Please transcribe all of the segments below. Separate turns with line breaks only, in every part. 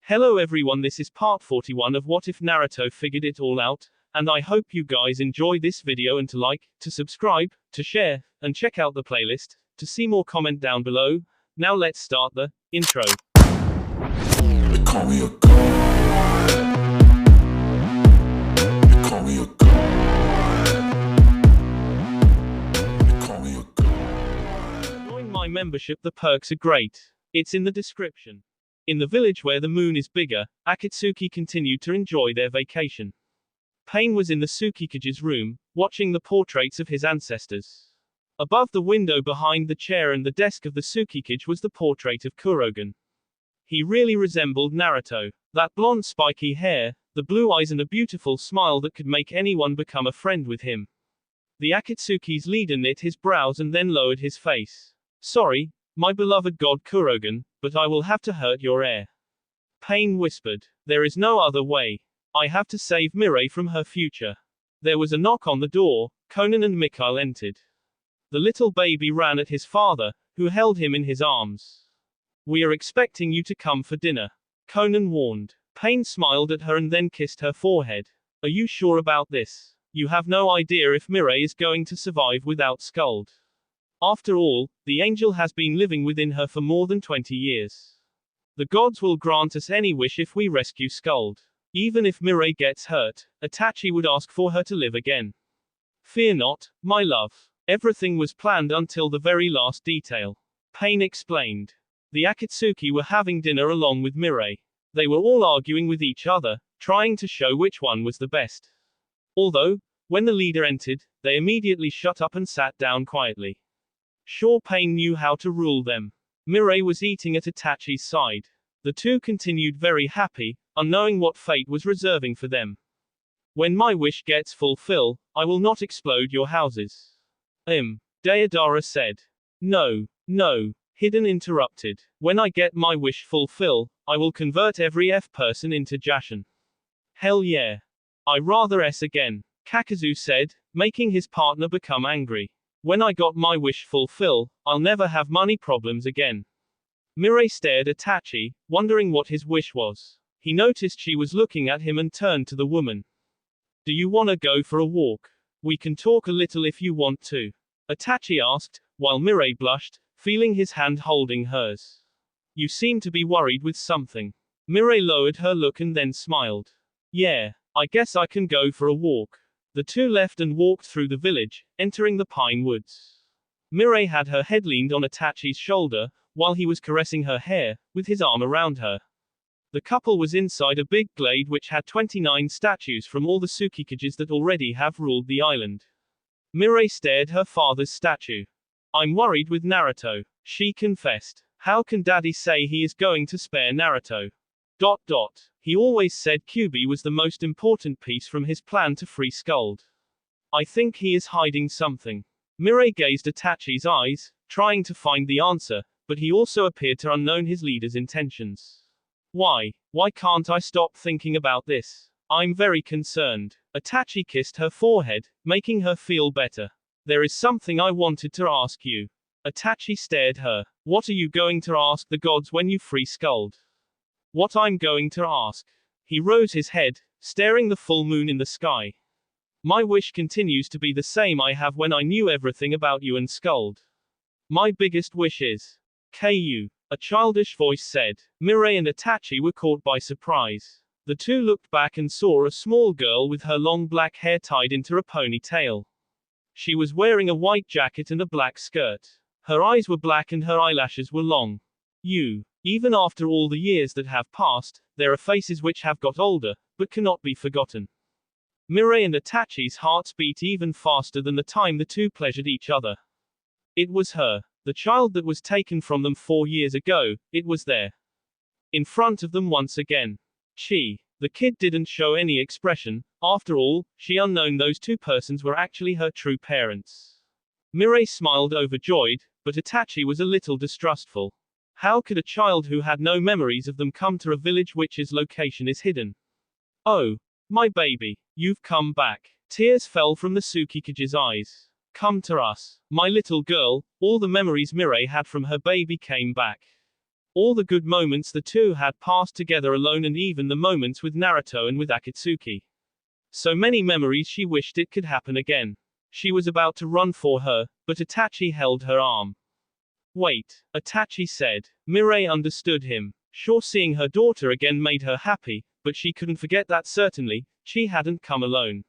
Hello everyone, this is part 41 of What If Naruto Figured It All Out, and I hope you guys enjoy this video and to like, to subscribe, to share, and check out the playlist, to see more comment down below. Now let's start the intro.
They call me a god. They call me a god. They call me a god.
Join my membership, the perks are great. It's in the description. In the village where the moon is bigger, Akatsuki continued to enjoy their vacation. Pain was in the Tsukikage's room, watching the portraits of his ancestors. Above the window behind the chair and the desk of the Tsukikage was the portrait of Kurogen. He really resembled Naruto. That blonde spiky hair, the blue eyes and a beautiful smile that could make anyone become a friend with him. The Akatsuki's leader knit his brows and then lowered his face. Sorry, my beloved god Kurogen, but I will have to hurt your heir. Pain whispered. There is no other way. I have to save Mirai from her future. There was a knock on the door. Conan and Mikhail entered. The little baby ran at his father, who held him in his arms. We are expecting you to come for dinner, Conan warned. Pain smiled at her and then kissed her forehead. Are you sure about this? You have no idea if Mirai is going to survive without Skuld. After all, the angel has been living within her for more than 20 years. The gods will grant us any wish if we rescue Skuld. Even if Mirai gets hurt, Itachi would ask for her to live again. Fear not, my love. Everything was planned until the very last detail. Pain explained. The Akatsuki were having dinner along with Mirai. They were all arguing with each other, trying to show which one was the best. Although, when the leader entered, they immediately shut up and sat down quietly. Sure, Pain knew how to rule them. Mirai was eating at Itachi's side. The two continued very happy, unknowing what fate was reserving for them. When my wish gets fulfilled, I will not explode your houses. Deidara said. No, Hidden interrupted. When I get my wish fulfilled, I will convert every person into Jashin. Hell yeah. I rather again. Kakazu said, making his partner become angry. When I got my wish fulfilled, I'll never have money problems again. Mirai stared at Itachi, wondering what his wish was. He noticed she was looking at him and turned to the woman. Do you wanna go for a walk? We can talk a little if you want to. Itachi asked, while Mirai blushed, feeling his hand holding hers. You seem to be worried with something. Mirai lowered her look and then smiled. Yeah, I guess I can go for a walk. The two left and walked through the village, entering the pine woods. Mirai had her head leaned on Itachi's shoulder, while he was caressing her hair, with his arm around her. The couple was inside a big glade which had 29 statues from all the Tsukikages that already have ruled the island. Mirai stared her father's statue. I'm worried with Naruto, she confessed. How can daddy say he is going to spare Naruto? He always said Kyuubi was the most important piece from his plan to free Skuld. I think he is hiding something. Mirai gazed at Itachi's eyes, trying to find the answer, but he also appeared to unknown his leader's intentions. Why can't I stop thinking about this? I'm very concerned. Itachi kissed her forehead, making her feel better. There is something I wanted to ask you. Itachi stared her. What are you going to ask the gods when you free Skuld? What I'm going to ask. He rose his head, staring the full moon in the sky. My wish continues to be the same I have when I knew everything about you and Skuld. My biggest wish is KU. A childish voice said. Mirai and Itachi were caught by surprise. The two looked back and saw a small girl with her long black hair tied into a ponytail. She was wearing a white jacket and a black skirt. Her eyes were black and her eyelashes were long. Even after all the years that have passed, there are faces which have got older, but cannot be forgotten. Mirai and Itachi's hearts beat even faster than the time the two pleasured each other. It was her. The child that was taken from them 4 years ago, it was there. In front of them once again. The kid didn't show any expression. After all, she unknown those two persons were actually her true parents. Mirai smiled overjoyed, but Itachi was a little distrustful. How could a child who had no memories of them come to a village which's location is hidden? Oh, my baby, you've come back. Tears fell from the Tsukikage's eyes. Come to us, my little girl. All the memories Mirai had from her baby came back. All the good moments the two had passed together alone, and even the moments with Naruto and with Akatsuki. So many memories she wished it could happen again. She was about to run for her, but Itachi held her arm. Wait, Itachi said. Mirai understood him. Sure, seeing her daughter again made her happy, but she couldn't forget that certainly, she hadn't come alone.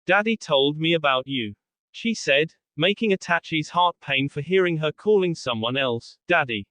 Daddy told me about you, she said, making Itachi's heart pain for hearing her calling someone else Daddy.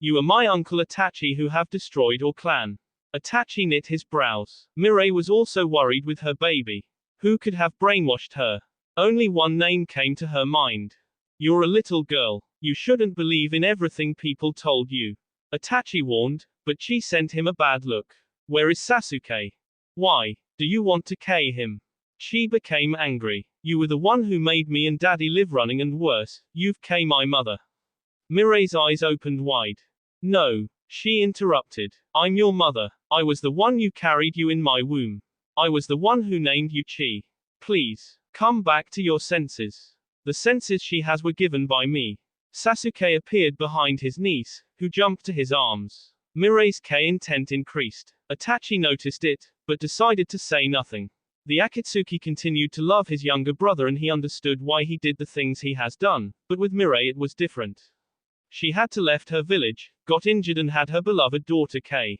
You are my uncle Itachi who have destroyed our clan. Itachi knit his brows. Mirai was also worried with her baby. Who could have brainwashed her? Only one name came to her mind. You're a little girl. You shouldn't believe in everything people told you. Itachi warned, but she sent him a bad look. Where is Sasuke? Why do you want to kill him? She became angry. You were the one who made me and Daddy live running, and worse, you've killed my mother. Mirai's eyes opened wide. No, she interrupted. I'm your mother. I was the one you carried you in my womb. I was the one who named you Chi. Please, come back to your senses. The senses she has were given by me. Sasuke appeared behind his niece, who jumped to his arms. Mirai's intent increased. Itachi noticed it, but decided to say nothing. The Akatsuki continued to love his younger brother, and he understood why he did the things he has done, but with Mirai it was different. She had to left her village, got injured, and had her beloved daughter Kei.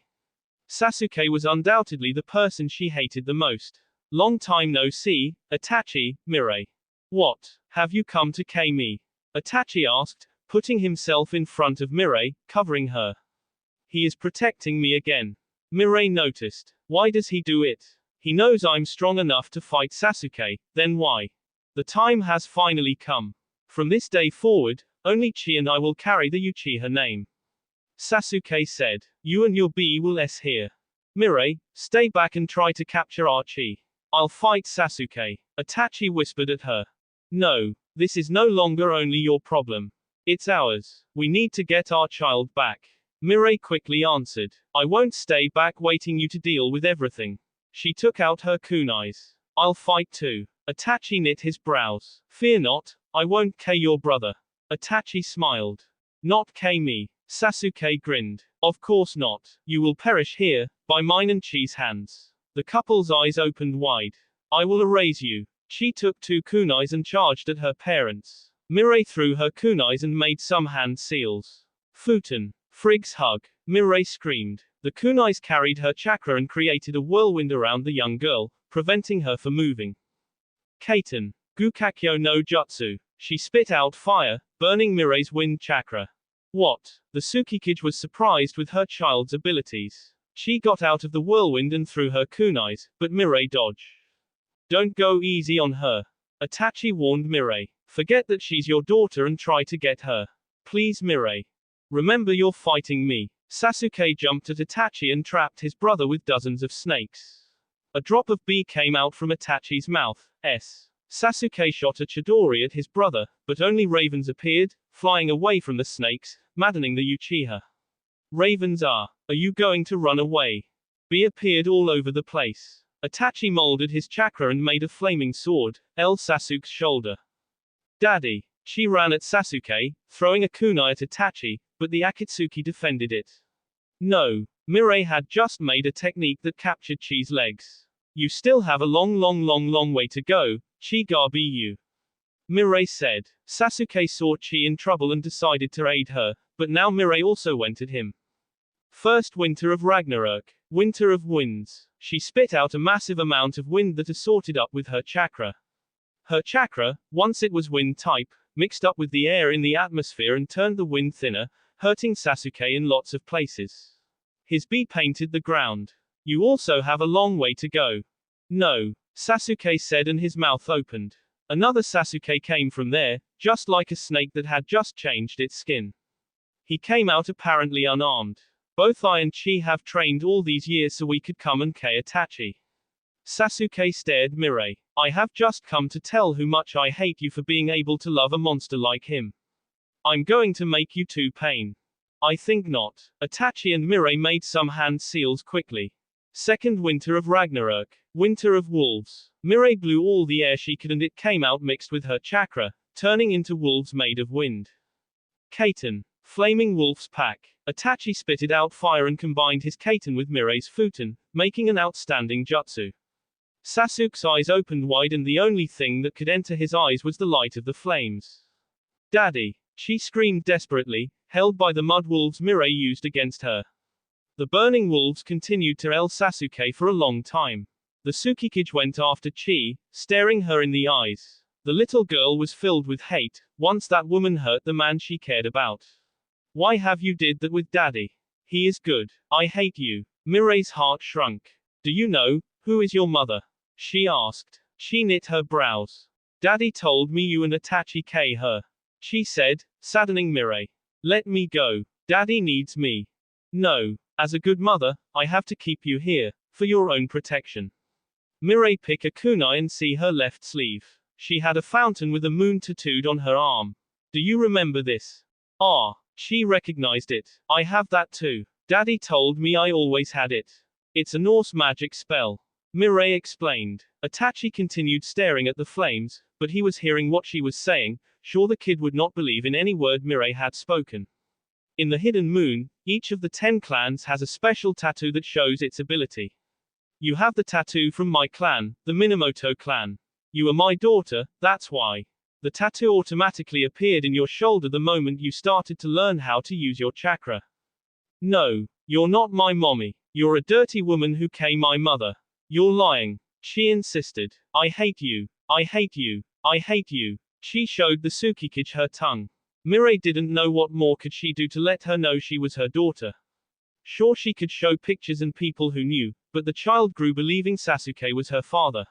Sasuke was undoubtedly the person she hated the most. Long time no see, Itachi, Mirai. What, have you come to kill me? Itachi asked, putting himself in front of Mirai, covering her. He is protecting me again. Mirai noticed. Why does he do it? He knows I'm strong enough to fight Sasuke, then why? The time has finally come. From this day forward, only Chi and I will carry the Uchiha name. Sasuke said. You and your B will S here. Mirai, stay back and try to capture our Chi. I'll fight Sasuke. Itachi whispered at her. No, this is no longer only your problem. It's ours. We need to get our child back. Mirai quickly answered. I won't stay back waiting you to deal with everything. She took out her kunais. I'll fight too. Itachi knit his brows. Fear not, I won't kill your brother. Itachi smiled. Not kill me. Sasuke grinned. Of course not. You will perish here, by mine and Chi's hands. The couple's eyes opened wide. I will erase you. Chi took 2 kunais and charged at her parents. Mirai threw her kunais and made some hand seals. Futon. Frig's hug. Mirai screamed. The kunais carried her chakra and created a whirlwind around the young girl, preventing her from moving. Kaiten. Gukakyo no Jutsu. She spit out fire, burning Mirai's wind chakra. What? The Tsukikage was surprised with her child's abilities. She got out of the whirlwind and threw her kunais, but Mirai dodged. Don't go easy on her. Itachi warned Mirai. Forget that she's your daughter and try to get her. Please, Mirai. Remember you're fighting me. Sasuke jumped at Itachi and trapped his brother with dozens of snakes. A drop of B came out from Itachi's mouth. Sasuke shot a Chidori at his brother, but only ravens appeared, flying away from the snakes, maddening the Uchiha. Ravens are you going to run away? B appeared all over the place. Itachi molded his chakra and made a flaming sword, Sasuke's shoulder. Daddy. She ran at Sasuke, throwing a kunai at Itachi, but the Akatsuki defended it. No. Mirai had just made a technique that captured Chi's legs. You still have a long way to go, Chi Gabi you. Mirai said. Sasuke saw Chi in trouble and decided to aid her, but now Mirai also went at him. First winter of Ragnarok. Winter of winds. She spit out a massive amount of wind that assorted up with her chakra. Her chakra, once it was wind type, mixed up with the air in the atmosphere and turned the wind thinner, hurting Sasuke in lots of places. His B painted the ground. You also have a long way to go. No. Sasuke said, and his mouth opened. Another Sasuke came from there, just like a snake that had just changed its skin. He came out apparently unarmed. Both I and Chi have trained all these years so we could come and kill Itachi. Sasuke stared Mirai. I have just come to tell how much I hate you for being able to love a monster like him. I'm going to make you two pain. I think not. Itachi and Mirai made some hand seals quickly. Second winter of Ragnarok. Winter of wolves. Mirai blew all the air she could and it came out mixed with her chakra, turning into wolves made of wind. Kaiten. Flaming wolf's pack. Itachi spitted out fire and combined his kaiten with Mirai's futon, making an outstanding jutsu. Sasuke's eyes opened wide and the only thing that could enter his eyes was the light of the flames. Daddy! She screamed desperately, held by the mud wolves Mirai used against her. The burning wolves continued to el Sasuke for a long time. The Tsukikage went after Chi, staring her in the eyes. The little girl was filled with hate, once that woman hurt the man she cared about. Why have you did that with Daddy? He is good. I hate you. Mirai's heart shrunk. Do you know, who is your mother? She asked. She knit her brows. Daddy told me you and Itachi K her. She said, saddening Mirai. Let me go. Daddy needs me. No. As a good mother, I have to keep you here, for your own protection. Mirai picked a kunai and see her left sleeve. She had a fountain with a moon tattooed on her arm. Do you remember this? Ah. She recognized it. I have that too. Daddy told me I always had it. It's a Norse magic spell. Mirai explained. Itachi continued staring at the flames, but he was hearing what she was saying, sure the kid would not believe in any word Mirai had spoken. In the hidden moon, each of the 10 clans has a special tattoo that shows its ability. You have the tattoo from my clan, the Minamoto clan. You are my daughter, that's why. The tattoo automatically appeared in your shoulder the moment you started to learn how to use your chakra. No, you're not my mommy. You're a dirty woman who came my mother. You're lying. She insisted. I hate you. I hate you. I hate you. She showed the Tsukikage her tongue. Mirai didn't know what more could she do to let her know she was her daughter. Sure she could show pictures and people who knew, but the child grew believing Sasuke was her father.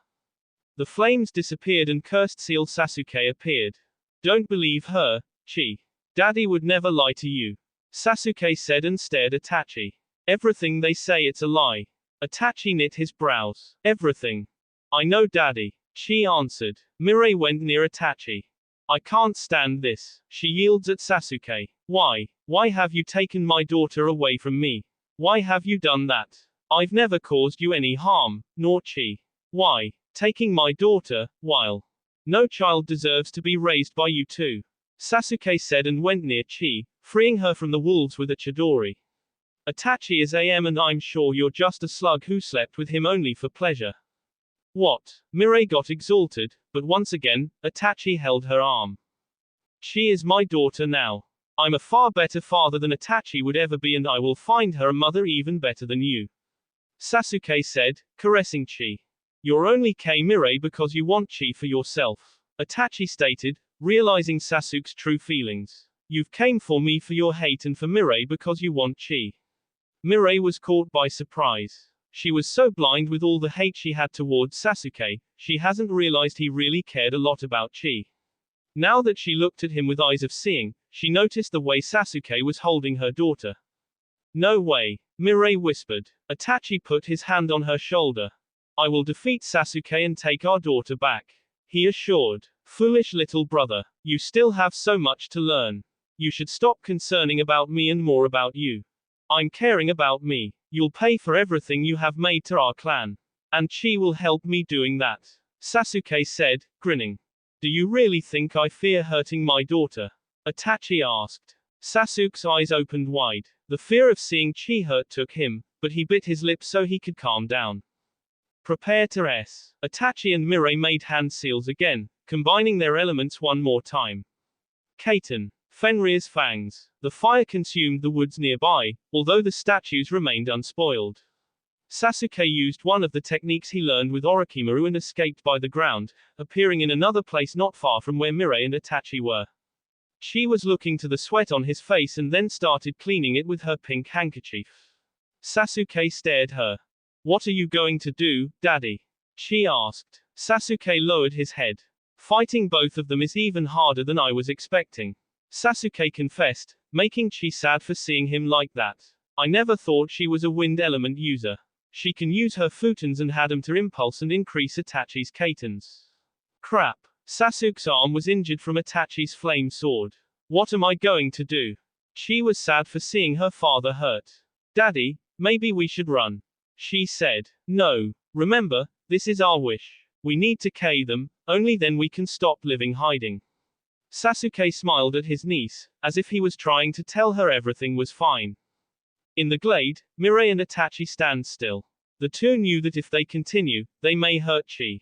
The flames disappeared and cursed seal Sasuke appeared. Don't believe her, Chi. Daddy would never lie to you. Sasuke said and stared at Itachi. Everything they say it's a lie. Itachi knit his brows. Everything. I know Daddy. Chi answered. Mirai went near Itachi. I can't stand this. She yields at Sasuke. Why? Why have you taken my daughter away from me? Why have you done that? I've never caused you any harm, nor Chi. Why? Taking my daughter, while no child deserves to be raised by you too. Sasuke said and went near Chi, freeing her from the wolves with a chidori. Itachi is AM and I'm sure you're just a slug who slept with him only for pleasure. What? Mirai got exalted, but once again, Itachi held her arm. She is my daughter now. I'm a far better father than Itachi would ever be and I will find her a mother even better than you. Sasuke said, caressing Chi. You're only Mirai because you want Chi for yourself. Itachi stated, realizing Sasuke's true feelings. You've came for me for your hate and for Mirai because you want Chi. Mirai was caught by surprise. She was so blind with all the hate she had towards Sasuke, she hasn't realized he really cared a lot about Chi. Now that she looked at him with eyes of seeing, she noticed the way Sasuke was holding her daughter. No way, Mirai whispered. Itachi put his hand on her shoulder. I will defeat Sasuke and take our daughter back. He assured. Foolish little brother. You still have so much to learn. You should stop concerning about me and more about you. I'm caring about me. You'll pay for everything you have made to our clan. And Chi will help me doing that. Sasuke said, grinning. Do you really think I fear hurting my daughter? Itachi asked. Sasuke's eyes opened wide. The fear of seeing Chi hurt took him, but he bit his lip so he could calm down. Prepare to S. Itachi and Mirai made hand seals again, combining their elements one more time. Kaiten. Fenrir's fangs. The fire consumed the woods nearby, although the statues remained unspoiled. Sasuke used one of the techniques he learned with Orochimaru and escaped by the ground, appearing in another place not far from where Mirai and Itachi were. She was looking to the sweat on his face and then started cleaning it with her pink handkerchief. Sasuke stared her. What are you going to do, Daddy? She asked. Sasuke lowered his head. Fighting both of them is even harder than I was expecting. Sasuke confessed, making Chi sad for seeing him like that. I never thought she was a wind element user. She can use her futons and had them to impulse and increase Itachi's kaitens. Crap. Sasuke's arm was injured from Itachi's flame sword. What am I going to do? She was sad for seeing her father hurt. Daddy, maybe we should run. She said. No. Remember, this is our wish. We need to K them, only then we can stop living hiding. Sasuke smiled at his niece, as if he was trying to tell her everything was fine. In the glade, Mirai and Itachi stand still. The two knew that if they continue, they may hurt Chi.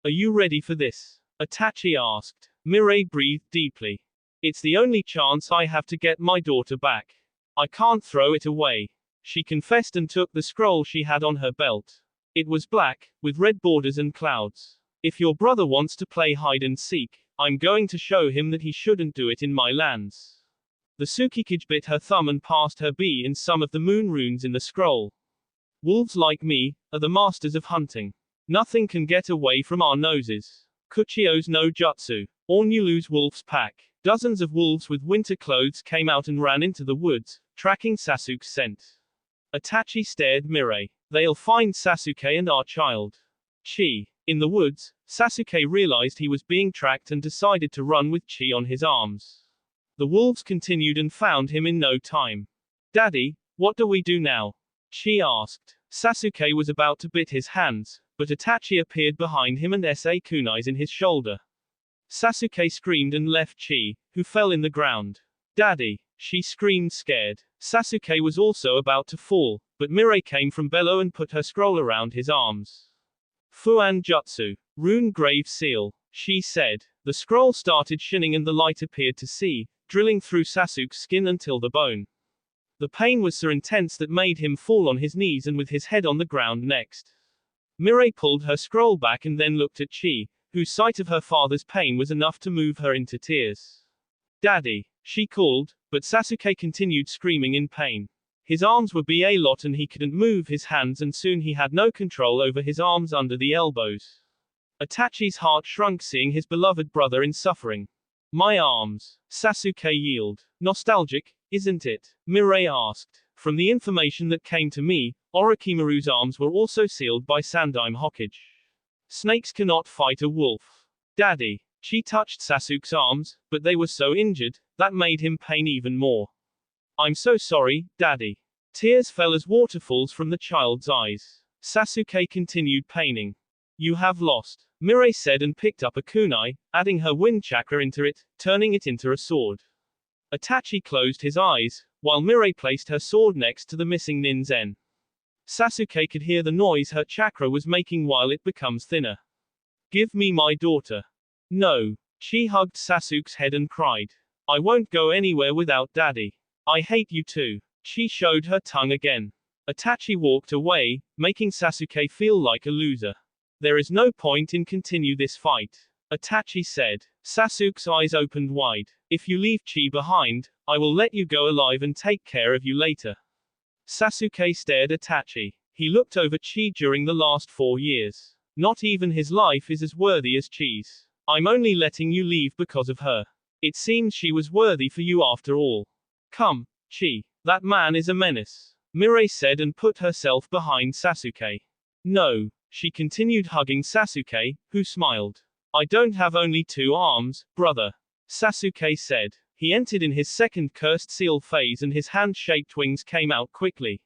Are you ready for this? Itachi asked. Mirai breathed deeply. It's the only chance I have to get my daughter back. I can't throw it away. She confessed and took the scroll she had on her belt. It was black, with red borders and clouds. If your brother wants to play hide and seek, I'm going to show him that he shouldn't do it in my lands. The Tsukikage bit her thumb and passed her bee in some of the moon runes in the scroll. Wolves like me are the masters of hunting. Nothing can get away from our noses. Kuchio's no jutsu. Ornulu's wolf's pack. Dozens of wolves with winter clothes came out and ran into the woods, tracking Sasuke's scent. Itachi stared Mirai. They'll find Sasuke and our child. Chi. In the woods, Sasuke realized he was being tracked and decided to run with Chi on his arms. The wolves continued and found him in no time. Daddy, what do we do now? Chi asked. Sasuke was about to bite his hands, but Itachi appeared behind him and kunais in his shoulder. Sasuke screamed and left Chi, who fell in the ground. Daddy, she screamed scared. Sasuke was also about to fall, but Mirai came from below and put her scroll around his arms. Fuan Jutsu. Rune Grave Seal, she said. The scroll started shining and the light appeared to see, drilling through Sasuke's skin until the bone. The pain was so intense that made him fall on his knees and with his head on the ground next. Mirai pulled her scroll back and then looked at Chi, whose sight of her father's pain was enough to move her into tears. Daddy, she called, but Sasuke continued screaming in pain. His arms were a lot and he couldn't move his hands and soon he had no control over his arms under the elbows. Itachi's heart shrunk seeing his beloved brother in suffering. My arms. Sasuke yelled. Nostalgic, isn't it? Mirai asked. From the information that came to me, Orochimaru's arms were also sealed by Sandaime Hokage. Snakes cannot fight a wolf. Daddy. She touched Sasuke's arms, but they were so injured, that made him pain even more. I'm so sorry, Daddy. Tears fell as waterfalls from the child's eyes. Sasuke continued paining. You have lost, Mirai said and picked up a kunai, adding her wind chakra into it, turning it into a sword. Itachi closed his eyes, while Mirai placed her sword next to the missing Ninzen. Sasuke could hear the noise her chakra was making while it becomes thinner. Give me my daughter. No. She hugged Sasuke's head and cried. I won't go anywhere without Daddy. I hate you too. She showed her tongue again. Itachi walked away, making Sasuke feel like a loser. There is no point in continue this fight. Itachi said. Sasuke's eyes opened wide. If you leave Chi behind, I will let you go alive and take care of you later. Sasuke stared at Itachi. He looked over Chi during the last 4 years. Not even his life is as worthy as Chi's. I'm only letting you leave because of her. It seems she was worthy for you after all. Come, Chi. That man is a menace. Mirai said and put herself behind Sasuke. No. She continued hugging Sasuke, who smiled. I don't have only 2 arms, brother. Sasuke said. He entered in his second cursed seal phase and his hand-shaped wings came out quickly.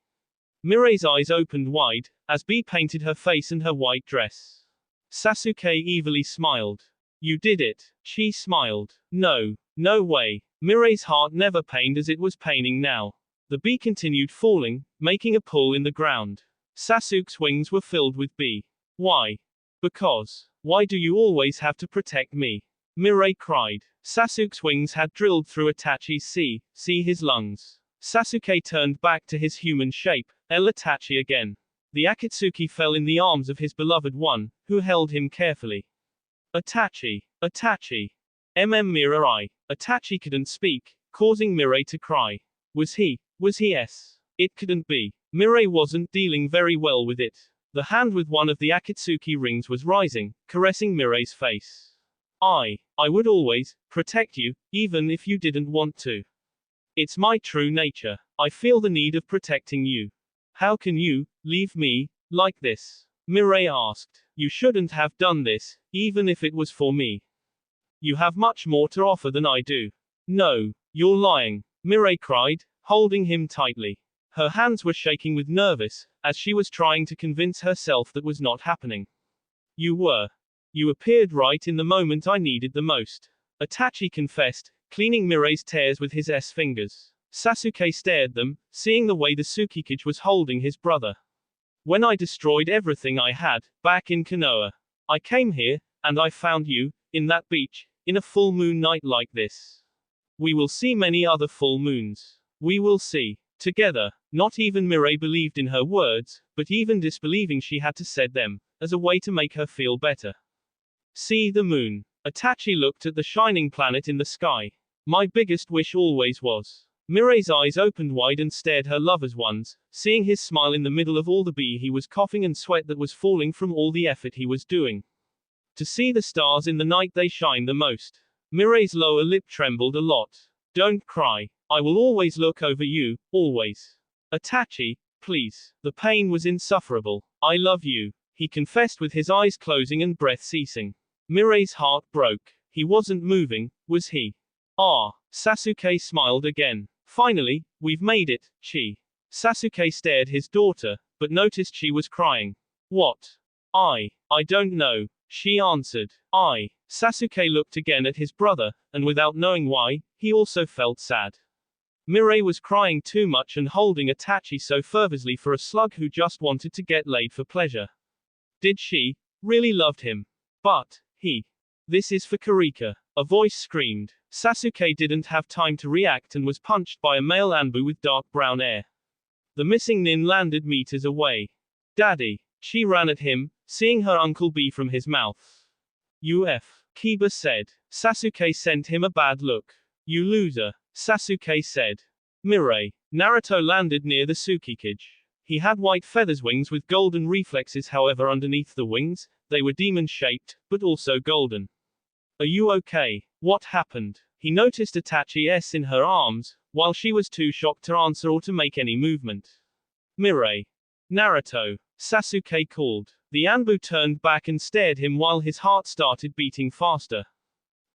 Mirai's eyes opened wide, as B painted her face and her white dress. Sasuke evilly smiled. You did it. She smiled. No. No way. Mirai's heart never pained as it was paining now. The bee continued falling, making a pull in the ground. Sasuke's wings were filled with bee. Why? Because. Why do you always have to protect me? Mirai cried. Sasuke's wings had drilled through Itachi's see his lungs. Sasuke turned back to his human shape, Itachi again. The Akatsuki fell in the arms of his beloved one, who held him carefully. Itachi. Itachi. Mirai. Itachi couldn't speak, causing Mirai to cry. Was he? It couldn't be. Mirai wasn't dealing very well with it. The hand with one of the Akatsuki rings was rising, caressing Mirai's face. I would always protect you, even if you didn't want to. It's my true nature. I feel the need of protecting you. How can you leave me like this? Mirai asked. You shouldn't have done this, even if it was for me. You have much more to offer than I do. No, you're lying, Mirai cried, holding him tightly. Her hands were shaking with nervous, as she was trying to convince herself that was not happening. You were. You appeared right in the moment I needed the most. Itachi confessed, cleaning Mirai's tears with his fingers. Sasuke stared them, seeing the way the Tsukikage was holding his brother. When I destroyed everything I had, back in Konoha, I came here, and I found you, in that beach, in a full moon night like this. We will see many other full moons. We will see. Together. Not even Mirai believed in her words, but even disbelieving she had to said them, as a way to make her feel better. See the moon. Itachi looked at the shining planet in the sky. My biggest wish always was. Mirai's eyes opened wide and stared her lover's ones, seeing his smile in the middle of all the bee he was coughing and sweat that was falling from all the effort he was doing. To see the stars in the night they shine the most. Mirai's lower lip trembled a lot. Don't cry. I will always look over you, always. Itachi, please. The pain was insufferable. I love you, he confessed with his eyes closing and breath ceasing. Mirai's heart broke. He wasn't moving, was he? Ah. Sasuke smiled again. Finally, we've made it, Chi. Sasuke stared his daughter, but noticed she was crying. What? I don't know, she answered. Sasuke looked again at his brother, and without knowing why, he also felt sad. Mirai was crying too much and holding Itachi so fervently for a slug who just wanted to get laid for pleasure. Did she really loved him? But he. This is for Kurika. A voice screamed. Sasuke didn't have time to react and was punched by a male Anbu with dark brown hair. The missing nin landed meters away. Daddy. She ran at him, seeing her uncle B from his mouth. Kiba said. Sasuke sent him a bad look. You loser. Sasuke said. Mirai. Naruto landed near the Tsukikage. He had white feathers wings with golden reflexes, however underneath the wings, they were demon-shaped, but also golden. Are you okay? What happened? He noticed Itachi's in her arms, while she was too shocked to answer or to make any movement. Mirai. Naruto. Sasuke called. The Anbu turned back and stared him while his heart started beating faster.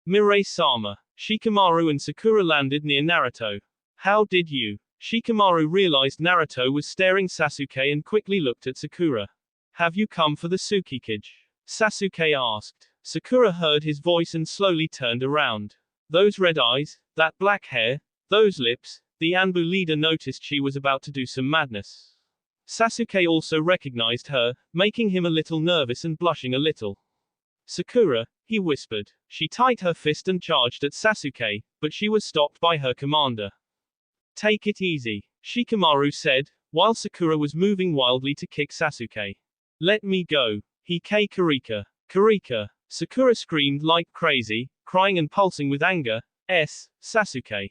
Mirai-sama. Shikamaru and Sakura landed near Naruto. How did you? Shikamaru realized Naruto was staring Sasuke and quickly looked at Sakura. Have you come for the Tsukikage? Sasuke asked. Sakura heard his voice and slowly turned around. Those red eyes, that black hair, those lips, the Anbu leader noticed she was about to do some madness. Sasuke also recognized her, making him a little nervous and blushing a little. Sakura, he whispered. She tied her fist and charged at Sasuke, but she was stopped by her commander. Take it easy, Shikamaru said, while Sakura was moving wildly to kick Sasuke. Let me go. Kurika. Kurika. Sakura screamed like crazy, crying and pulsing with anger. Sasuke.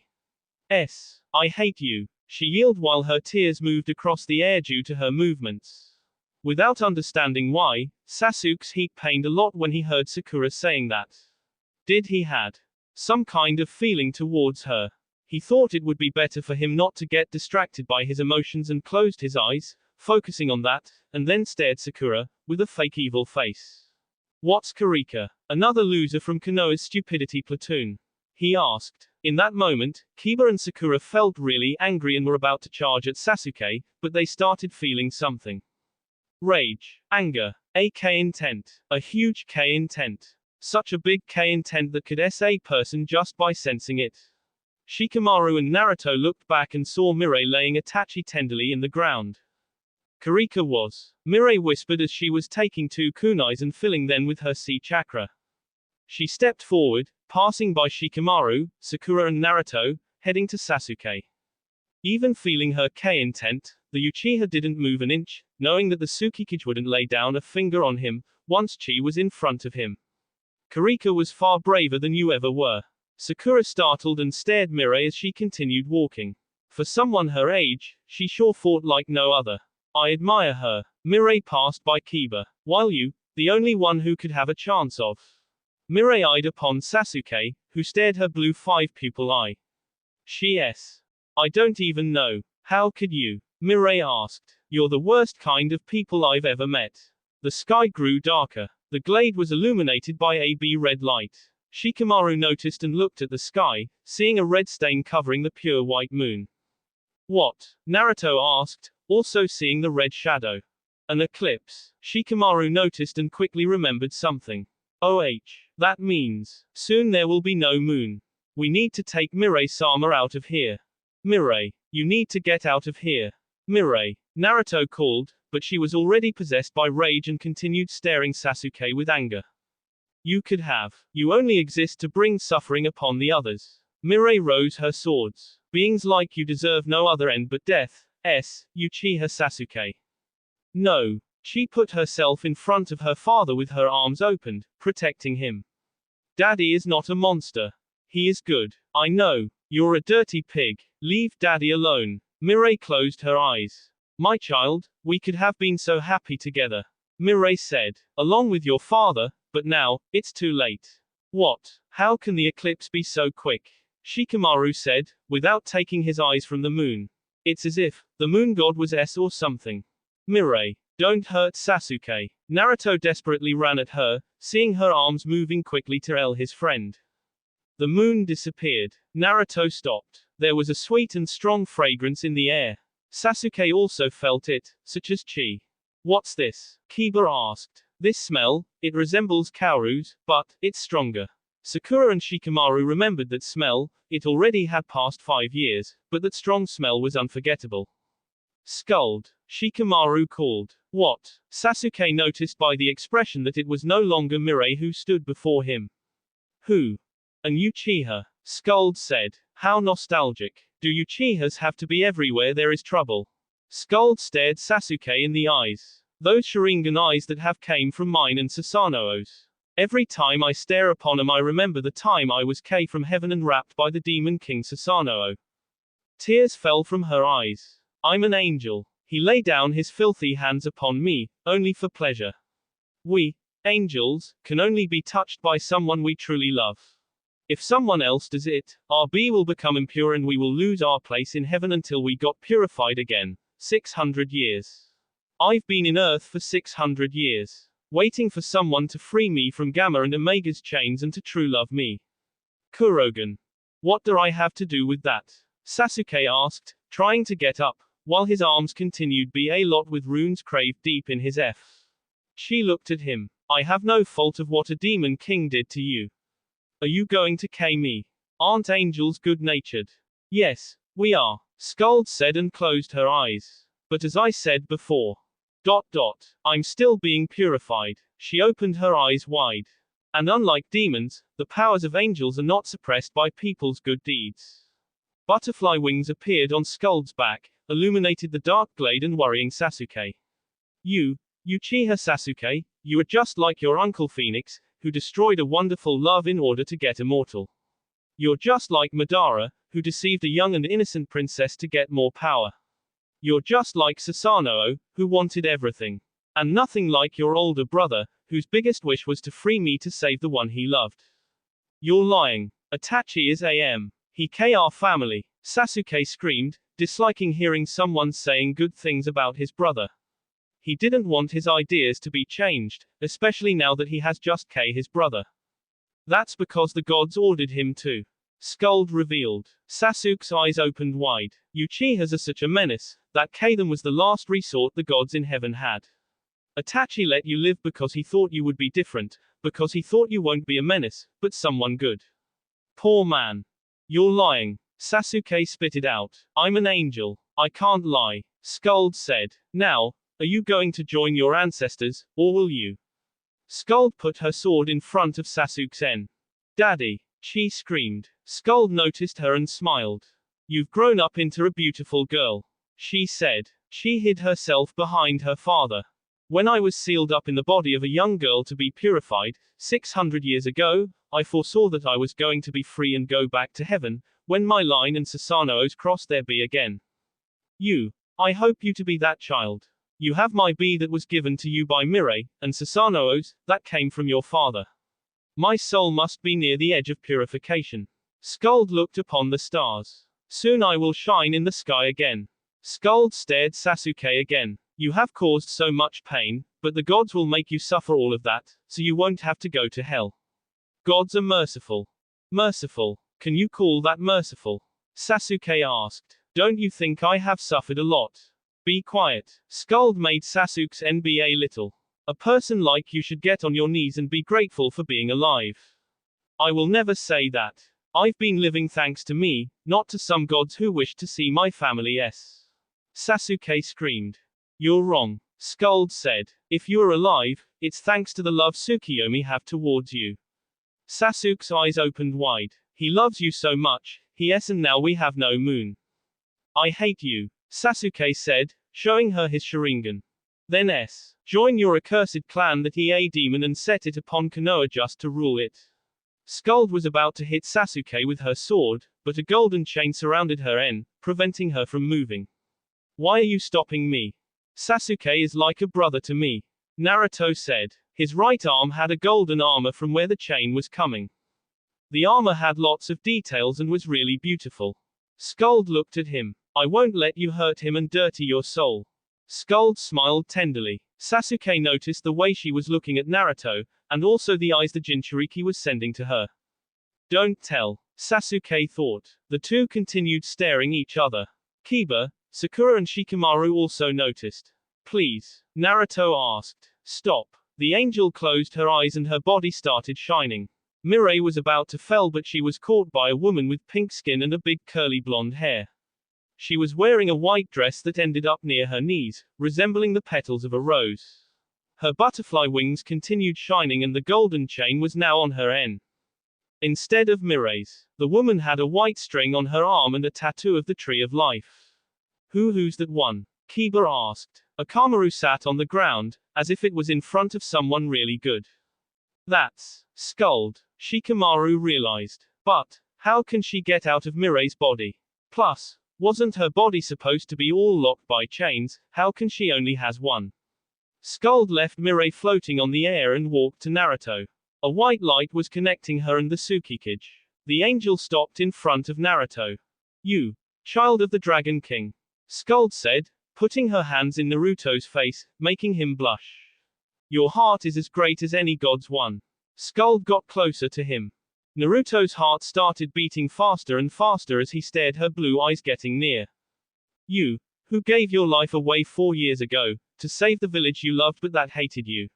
I hate you. She yelled while her tears moved across the air due to her movements. Without understanding why, Sasuke's heat pained a lot when he heard Sakura saying that. Did he had some kind of feeling towards her? He thought it would be better for him not to get distracted by his emotions and closed his eyes, focusing on that, and then stared Sakura, with a fake evil face. What's Kurika? Another loser from Konoha's stupidity platoon? He asked. In that moment, Kiba and Sakura felt really angry and were about to charge at Sasuke, but they started feeling something. Rage. Anger. A K intent. A huge K intent. Such a big K intent that could S a person just by sensing it. Shikamaru and Naruto looked back and saw Mirai laying Itachi tenderly in the ground. Kurika was. Mirai whispered as she was taking 2 kunais and filling them with her sea chakra. She stepped forward, passing by Shikamaru, Sakura and Naruto, heading to Sasuke. Even feeling her K intent, the Uchiha didn't move an inch, knowing that the Tsukikage wouldn't lay down a finger on him, once Chi was in front of him. Kurika was far braver than you ever were. Sakura startled and stared Mirai as she continued walking. For someone her age, she sure fought like no other. I admire her. Mirai passed by Kiba. While you, the only one who could have a chance of. Mirai eyed upon Sasuke, who stared her blue 5-pupil eye. I don't even know. How could you? Mirai asked. You're the worst kind of people I've ever met. The sky grew darker. The glade was illuminated by a red light. Shikamaru noticed and looked at the sky, seeing a red stain covering the pure white moon. What? Naruto asked, also seeing the red shadow. An eclipse. Shikamaru noticed and quickly remembered something. That means, soon there will be no moon. We need to take Mirai-sama out of here. Mirai, you need to get out of here. Mirai, Naruto called, but she was already possessed by rage and continued staring Sasuke with anger. You could have. You only exist to bring suffering upon the others. Mirai rose her swords. Beings like you deserve no other end but death. Uchiha Sasuke. No. She put herself in front of her father with her arms opened, protecting him. Daddy is not a monster. He is good. I know. You're a dirty pig. Leave Daddy alone. Mirai closed her eyes. My child, we could have been so happy together. Mirai said. Along with your father, but now, it's too late. What? How can the eclipse be so quick? Shikamaru said, without taking his eyes from the moon. It's as if the moon god was S or something. Mirai, don't hurt Sasuke. Naruto desperately ran at her, seeing her arms moving quickly to L his friend. The moon disappeared. Naruto stopped. There was a sweet and strong fragrance in the air. Sasuke also felt it, such as chi. What's this? Kiba asked. This smell, it resembles Kaoru's, but it's stronger. Sakura and Shikamaru remembered that smell, it already had passed 5 years, but that strong smell was unforgettable. Scold. Shikamaru called. What? Sasuke noticed by the expression that it was no longer Mirai who stood before him. Who? An Uchiha. Scold said. How nostalgic. Do Uchihas have to be everywhere there is trouble? Scold stared Sasuke in the eyes. Those Sharingan eyes that have came from mine and Susanoo's. Every time I stare upon them I remember the time I was K from heaven and rapped by the demon king Susanoo. Tears fell from her eyes. I'm an angel. He lay down his filthy hands upon me, only for pleasure. We, angels, can only be touched by someone we truly love. If someone else does it, our B will become impure and we will lose our place in heaven until we got purified again. 600 years. I've been in Earth for 600 years. Waiting for someone to free me from Gamma and Omega's chains and to true love me. Kurogen. What do I have to do with that? Sasuke asked, trying to get up, while his arms continued be a lot with runes craved deep in his F. She looked at him. I have no fault of what a demon king did to you. Are you going to K me? Aren't angels good-natured? Yes, we are, Skuld said and closed her eyes. But as I said before. I'm still being purified. She opened her eyes wide. And unlike demons, the powers of angels are not suppressed by people's good deeds. Butterfly wings appeared on Skuld's back, illuminated the dark glade and worrying Sasuke. You, Uchiha Sasuke, you are just like your uncle Phoenix, who destroyed a wonderful love in order to get immortal. You're just like Madara, who deceived a young and innocent princess to get more power. You're just like Susanoo, who wanted everything. And nothing like your older brother, whose biggest wish was to free me to save the one he loved. You're lying. Itachi is He our family. Sasuke screamed, disliking hearing someone saying good things about his brother. He didn't want his ideas to be changed, especially now that he has just his brother. That's because the gods ordered him to. Skuld revealed. Sasuke's eyes opened wide. Uchihas are such a menace, that them was the last resort the gods in heaven had. Itachi let you live because he thought you would be different, because he thought you won't be a menace, but someone good. Poor man. You're lying. Sasuke spit it out. I'm an angel. I can't lie. Skuld said. Now, are you going to join your ancestors, or will you? Skuld put her sword in front of Sasuke's N. Daddy. She screamed. Skuld noticed her and smiled. You've grown up into a beautiful girl. She said. She hid herself behind her father. When I was sealed up in the body of a young girl to be purified, 600 years ago, I foresaw that I was going to be free and go back to heaven, when my line and Susanoo's cross there be again. I hope you to be that child. You have my B that was given to you by Mirai, and Susanoo's, that came from your father. My soul must be near the edge of purification. Skuld looked upon the stars. Soon I will shine in the sky again. Skuld stared Sasuke again. You have caused so much pain, but the gods will make you suffer all of that, so you won't have to go to hell. Gods are merciful. Merciful. Can you call that merciful? Sasuke asked. Don't you think I have suffered a lot? Be quiet. Skuld made Sasuke's NBA little. A person like you should get on your knees and be grateful for being alive. I will never say that. I've been living thanks to me, not to some gods who wish to see my family. Sasuke screamed. You're wrong, Skuld said. If you're alive, it's thanks to the love Tsukiyomi have towards you. Sasuke's eyes opened wide. He loves you so much, and now we have no moon. I hate you, Sasuke said, showing her his Sharingan. Then join your accursed clan that a demon and set it upon Konoha just to rule it. Skuld was about to hit Sasuke with her sword, but a golden chain surrounded her, preventing her from moving. Why are you stopping me? Sasuke is like a brother to me, Naruto said. His right arm had a golden armor from where the chain was coming. The armor had lots of details and was really beautiful. Skuld looked at him. I won't let you hurt him and dirty your soul. Skuld smiled tenderly. Sasuke noticed the way she was looking at Naruto, and also the eyes the Jinchuriki was sending to her. Don't tell, Sasuke thought. The two continued staring each other. Kiba, Sakura and Shikamaru also noticed. Please, Naruto asked. Stop. The angel closed her eyes and her body started shining. Mirai was about to fell, but she was caught by a woman with pink skin and a big curly blonde hair. She was wearing a white dress that ended up near her knees, resembling the petals of a rose. Her butterfly wings continued shining and the golden chain was now on her instead of Mirai's. The woman had a white string on her arm and a tattoo of the Tree of Life. Who's that one? Kiba asked. Akamaru sat on the ground, as if it was in front of someone really good. That's Skuld, Shikamaru realized. But, how can she get out of Mirai's body? Plus, wasn't her body supposed to be all locked by chains? How can she only has one? Skuld left Mirai floating on the air and walked to Naruto. A white light was connecting her and the Tsukikage. The angel stopped in front of Naruto. You, child of the Dragon King, Skuld said, putting her hands in Naruto's face, making him blush. Your heart is as great as any god's one. Skuld got closer to him. Naruto's heart started beating faster and faster as he stared, her blue eyes getting near. You, who gave your life away 4 years ago, to save the village you loved but that hated you.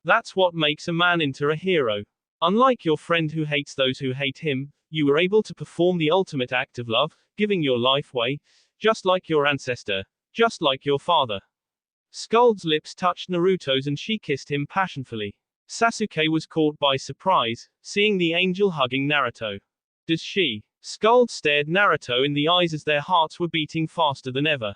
That's what makes a man into a hero. Unlike your friend who hates those who hate him, you were able to perform the ultimate act of love, giving your life away, just like your ancestor, just like your father. Skuld's lips touched Naruto's and she kissed him passionately. Sasuke was caught by surprise, seeing the angel hugging Naruto. Does she? Skuld stared Naruto in the eyes as their hearts were beating faster than ever.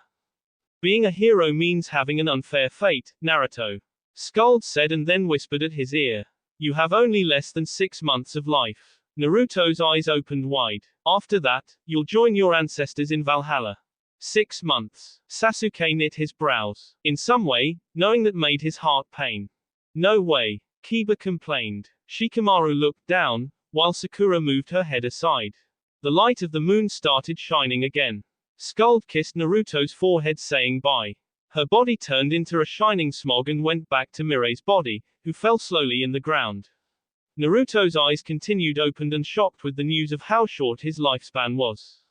Being a hero means having an unfair fate, Naruto, Skuld said and then whispered at his ear. You have only less than 6 months of life. Naruto's eyes opened wide. After that, you'll join your ancestors in Valhalla. 6 months. Sasuke knit his brows. In some way, knowing that made his heart pain. No way. Kiba complained. Shikamaru looked down, while Sakura moved her head aside. The light of the moon started shining again. Skuld kissed Naruto's forehead saying bye. Her body turned into a shining smog and went back to Mirai's body, who fell slowly in the ground. Naruto's eyes continued opened and shocked with the news of how short his lifespan was.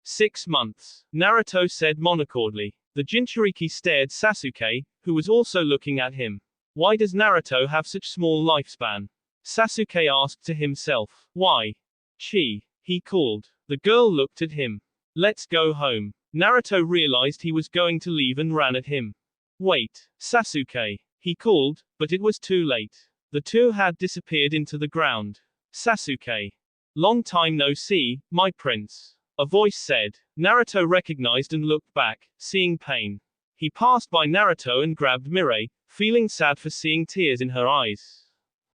6 months. Naruto said monocordly. The Jinchuriki stared Sasuke, who was also looking at him. Why does Naruto have such small lifespan? Sasuke asked to himself. Why? Chi, he called. The girl looked at him. Let's go home. Naruto realized he was going to leave and ran at him. Wait, Sasuke, he called, but it was too late. The two had disappeared into the ground. Sasuke. Long time no see, my prince. A voice said. Naruto recognized and looked back, seeing pain. He passed by Naruto and grabbed Mirai, feeling sad for seeing tears in her eyes.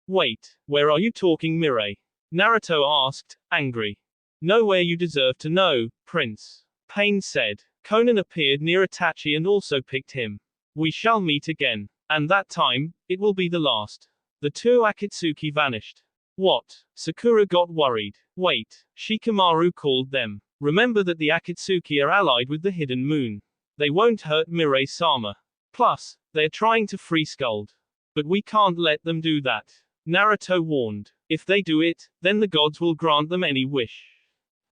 Wait, where are you talking, Mirai? Naruto asked, angry. Nowhere, you deserve to know, prince. Pain said. Conan appeared near Itachi and also picked him. We shall meet again. And that time, it will be the last. The two Akatsuki vanished. What? Sakura got worried. Wait, Shikamaru called them. Remember that the Akatsuki are allied with the Hidden Moon. They won't hurt Mirai-sama. Plus, they're trying to free Skuld. But we can't let them do that. Naruto warned. If they do it, then the gods will grant them any wish.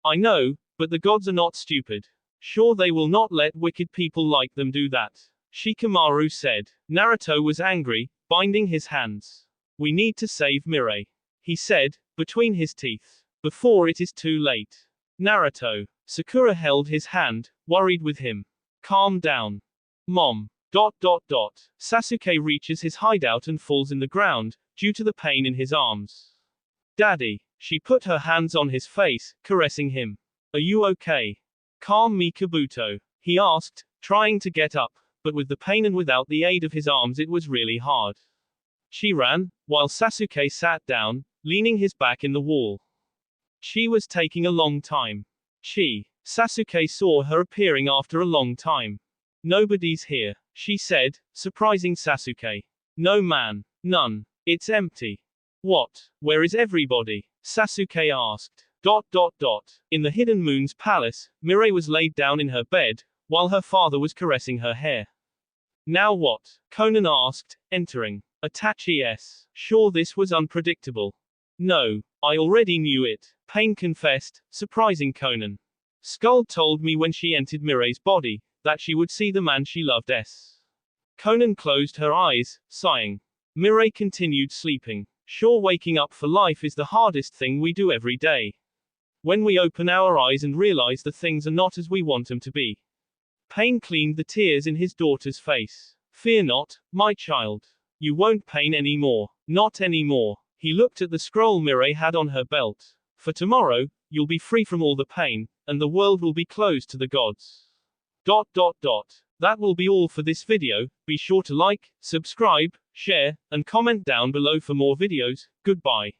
I know, but the gods are not stupid. Sure, they will not let wicked people like them do that. Shikamaru said. Naruto was angry, binding his hands. We need to save Mirai, he said, between his teeth. before it is too late. Naruto. Sakura held his hand, worried with him. Calm down. Mom. Sasuke reaches his hideout and falls in the ground, due to the pain in his arms. Daddy. She put her hands on his face, caressing him. Are you okay? Calm me, Kabuto. He asked, trying to get up, but with the pain and without the aid of his arms it was really hard. She ran, while Sasuke sat down, leaning his back in the wall. She was taking a long time. Sasuke saw her appearing after a long time. Nobody's here, she said, surprising Sasuke. No man. None. It's empty. What? Where is everybody? Sasuke asked. In the Hidden Moon's palace, Mirai was laid down in her bed, while her father was caressing her hair. Now what? Conan asked, entering. Itachi. Sure, this was unpredictable. No, I already knew it, Pain confessed, surprising Conan. Skull told me when she entered Mirai's body, that she would see the man she loved. Conan closed her eyes, sighing. Mirai continued sleeping. Sure, waking up for life is the hardest thing we do every day. When we open our eyes and realize that things are not as we want them to be. Pain cleaned the tears in his daughter's face. Fear not, my child. You won't pain anymore. Not anymore. He looked at the scroll Mirai had on her belt. For tomorrow, you'll be free from all the pain, and the world will be closed to the gods. That will be all for this video. Be sure to like, subscribe, share, and comment down below for more videos. Goodbye.